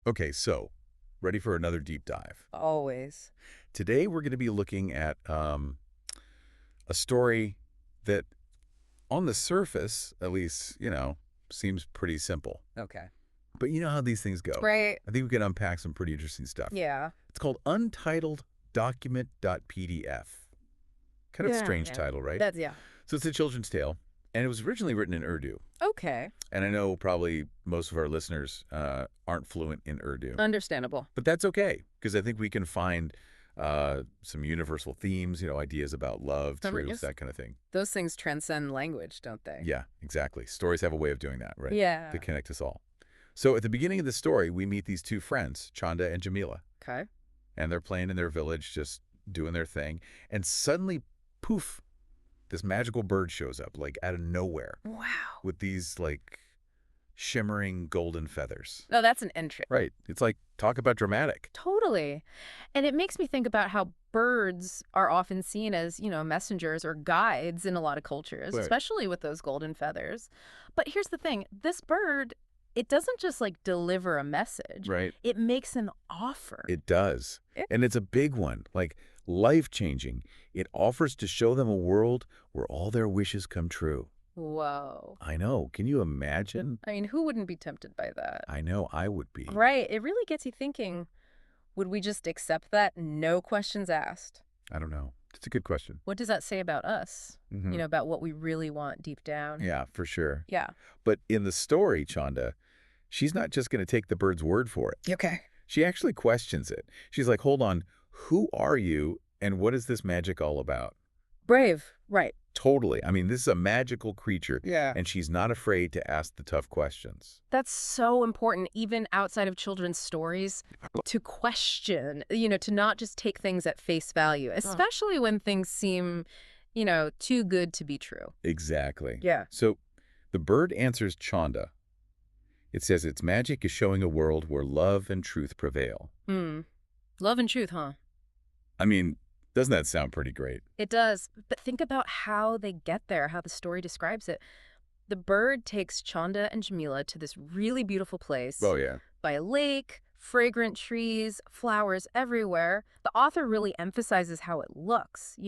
Okay, so ready for another deep dive. Always. Today we're going to be looking at a story that, on the surface, at least, seems pretty simple. Okay. But you know how these things go. Right. I think we can unpack some pretty interesting stuff. Yeah. It's called Untitled Document.pdf. Kind of strange Yeah. title, right? That's, yeah. So it's a children's tale, and it was originally written in Urdu. Okay. And I know probably most of our listeners aren't fluent in Urdu. Understandable. But that's okay, because I think we can find some universal themes, ideas about love, truth, that kind of thing. Those things transcend language, don't they? Yeah, exactly. Stories have a way of doing that, right? Yeah. To connect us all. So at the beginning of the story, we meet these two friends, Chanda and Jamila. Okay. And they're playing in their village, just doing their thing. And suddenly, poof, this magical bird shows up, like out of nowhere. Wow. With these, like, shimmering golden feathers. Oh, that's an entrance. Right. It's like, talk about dramatic. Totally. And it makes me think about how birds are often seen as, messengers or guides in a lot of cultures, Right. especially with those golden feathers. But here's the thing. This bird, it doesn't just like deliver a message. Right. It makes an offer. It does. And it's a big one, like life-changing. It offers to show them a world where all their wishes come true. Whoa. I know. Can you imagine? I mean, who wouldn't be tempted by that? I know I would be. Right. It really gets you thinking, would we just accept that? No questions asked. I don't know. It's a good question. What does that say about us? Mhm. About what we really want deep down? Yeah, for sure. Yeah. But in the story, Chanda, she's not just going to take the bird's word for it. Okay. She actually questions it. She's like, hold on, who are you and what is this magic all about? Brave. Right. Totally. I mean, this is a magical creature. Yeah. And she's not afraid to ask the tough questions. That's so important, even outside of children's stories, to question, to not just take things at face value, especially when things seem, too good to be true. Exactly. Yeah. So the bird answers Chanda. It says its magic is showing a world where love and truth prevail. Love and truth, huh? I mean, doesn't that sound pretty great? It does. But think about how they get there, how the story describes it. The bird takes Chanda and Jamila to this really beautiful place. Oh, yeah. By a lake, fragrant trees, flowers everywhere. The author really emphasizes how it looks,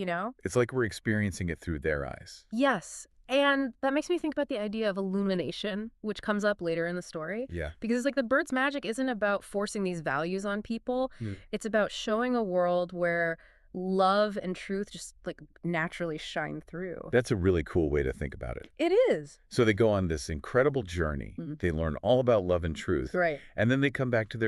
It's like we're experiencing it through their eyes. Yes. And that makes me think about the idea of illumination, which comes up later in the story. Yeah. Because it's like the bird's magic isn't about forcing these values on people. It's about showing a world where love and truth just like naturally shine through. That's a really cool way to think about it. It is. So they go on this incredible journey. They learn all about love and truth. Right. And then they come back to their